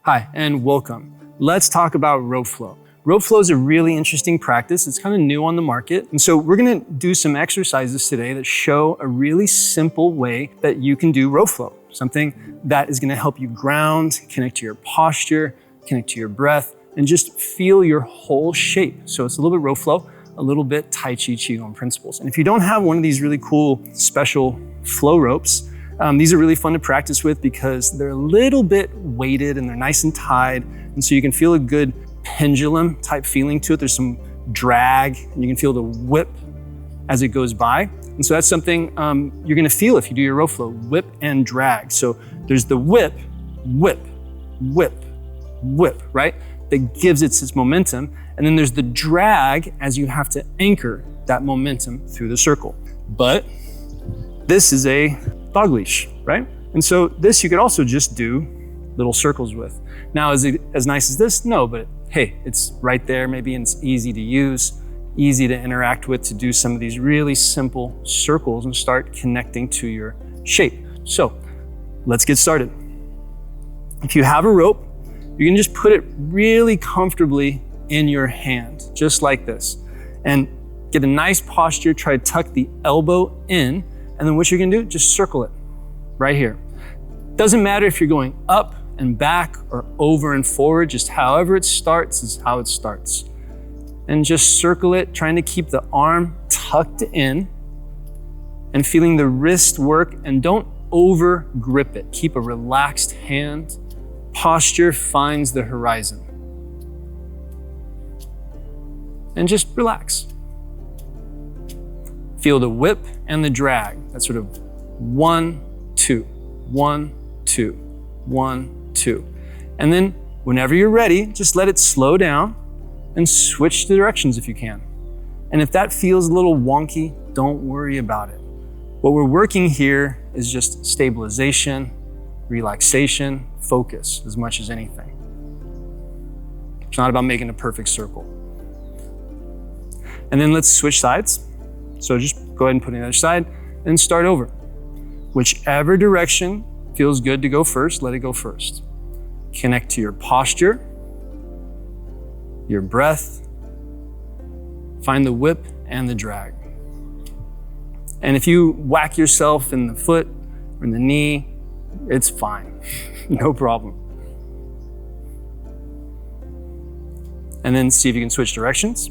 Hi, and welcome. Let's talk about rope flow. Rope flow is a really interesting practice. It's kind of new on the market. And so we're gonna do some exercises today that show a really simple way that you can do rope flow. Something that is gonna help you ground, connect to your posture, connect to your breath, and just feel your whole shape. So it's a little bit rope flow, a little bit Tai Chi Qigong principles. And if you don't have one of these really cool special flow ropes, these are really fun to practice with because they're a little bit weighted and they're nice and tied. And so you can feel a good pendulum type feeling to it. There's some drag and you can feel the whip as it goes by. And so that's something you're gonna feel if you do your rope flow, whip and drag. So there's the whip, whip, whip, whip, right? That gives it its momentum. And then there's the drag as you have to anchor that momentum through the circle. But this is a dog leash, right? And so this you could also just do little circles with. Now, is it as nice as this? No, but hey, it's right there maybe, and it's easy to use, easy to interact with, to do some of these really simple circles and start connecting to your shape. So let's get started. If you have a rope, you can just put it really comfortably in your hand, just like this, and get a nice posture. Try to tuck the elbow in, and then what you're gonna do, just circle it right here. Doesn't matter if you're going up and back or over and forward, just however it starts is how it starts. And just circle it, trying to keep the arm tucked in and feeling the wrist work, and don't over grip it. Keep a relaxed hand. Posture finds the horizon. And just relax. Feel the whip and the drag. That's sort of 1, 2, 1, 2, 1, 2. And then whenever you're ready, just let it slow down and switch the directions if you can. And if that feels a little wonky, don't worry about it. What we're working here is just stabilization, relaxation, focus as much as anything. It's not about making a perfect circle. And then let's switch sides. So just go ahead and put it on the other side and start over. Whichever direction feels good to go first, let it go first. Connect to your posture, your breath, find the whip and the drag. And if you whack yourself in the foot or in the knee, it's fine, no problem. And then see if you can switch directions.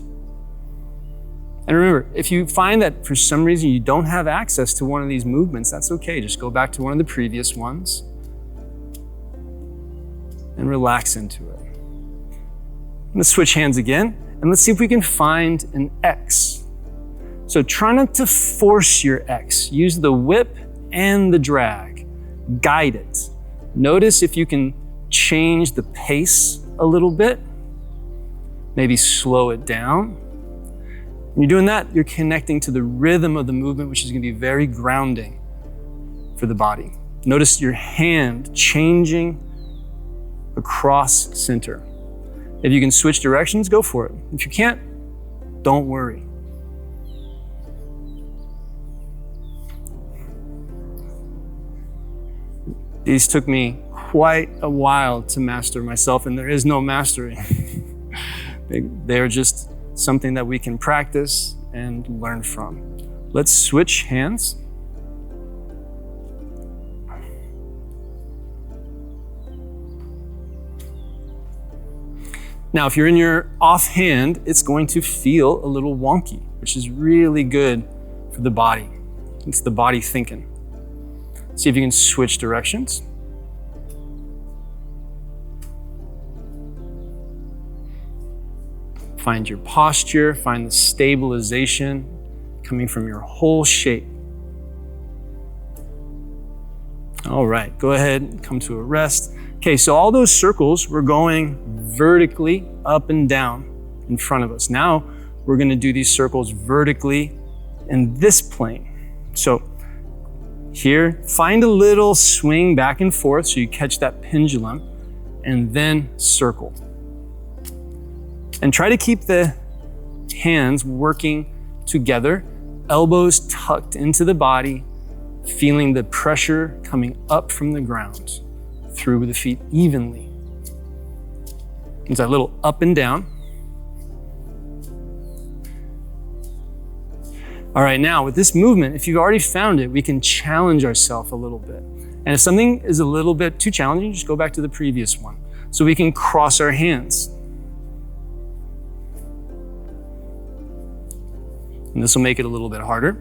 And remember, if you find that for some reason you don't have access to one of these movements, that's okay. Just go back to one of the previous ones and relax into it. I'm gonna switch hands again, and let's see if we can find an X. So try not to force your X. Use the whip and the drag. Guide it. Notice if you can change the pace a little bit. Maybe slow it down. When you're doing that, you're connecting to the rhythm of the movement, which is gonna be very grounding for the body. Notice your hand changing across center. If you can switch directions, go for it. If you can't, don't worry. These took me quite a while to master myself, and there is no mastering. They're just something that we can practice and learn from. Let's switch hands. Now, if you're in your offhand, it's going to feel a little wonky, which is really good for the body. It's the body thinking. See if you can switch directions. Find your posture, find the stabilization coming from your whole shape. All right, go ahead and come to a rest. Okay, so all those circles, we're going vertically up and down in front of us. Now, we're gonna do these circles vertically in this plane. So here, find a little swing back and forth so you catch that pendulum, and then circle. And try to keep the hands working together, elbows tucked into the body, feeling the pressure coming up from the ground through the feet evenly. It's that little up and down. All right, now with this movement, if you've already found it, we can challenge ourselves a little bit. And if something is a little bit too challenging, just go back to the previous one. So we can cross our hands. And this will make it a little bit harder.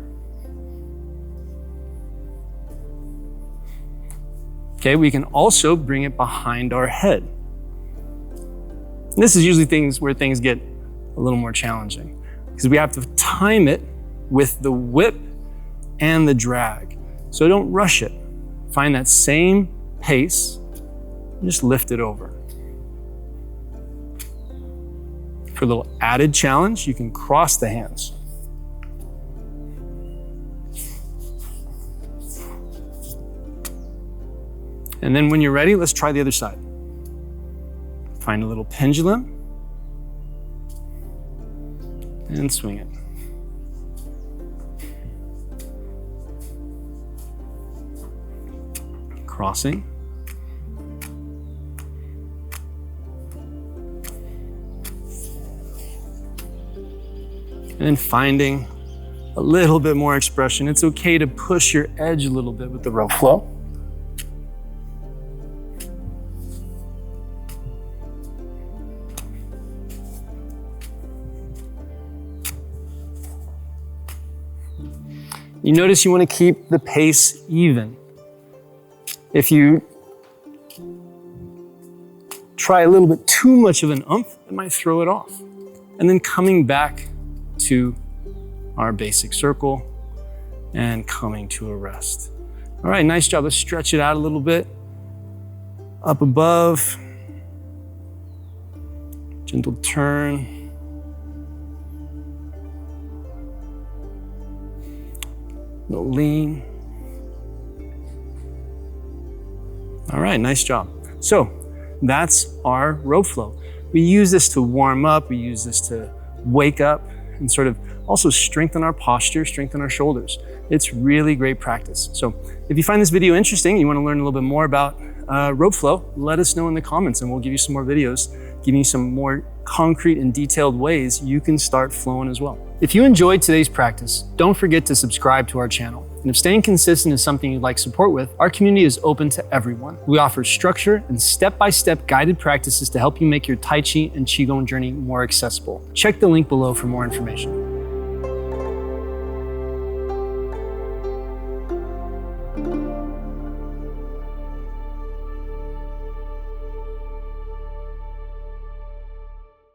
Okay, we can also bring it behind our head. And this is usually where things get a little more challenging because we have to time it with the whip and the drag. So don't rush it. Find that same pace and just lift it over. For a little added challenge, you can cross the hands. And then when you're ready, let's try the other side. Find a little pendulum and swing it. Crossing. And then finding a little bit more expression. It's okay to push your edge a little bit with the rope flow. You notice you want to keep the pace even. If you try a little bit too much of an oomph, it might throw it off. And then coming back to our basic circle and coming to a rest. All right, nice job. Let's stretch it out a little bit. Up above, gentle turn. Little lean. All right, nice job. So that's our rope flow. We use this to warm up. We use this to wake up and sort of also strengthen our posture, strengthen our shoulders. It's really great practice. So if you find this video interesting, you want to learn a little bit more about rope flow, let us know in the comments and we'll give you some more videos, giving you some more concrete and detailed ways you can start flowing as well. If you enjoyed today's practice, don't forget to subscribe to our channel. And if staying consistent is something you'd like support with, our community is open to everyone. We offer structure and step-by-step guided practices to help you make your Tai Chi and Qigong journey more accessible. Check the link below for more information.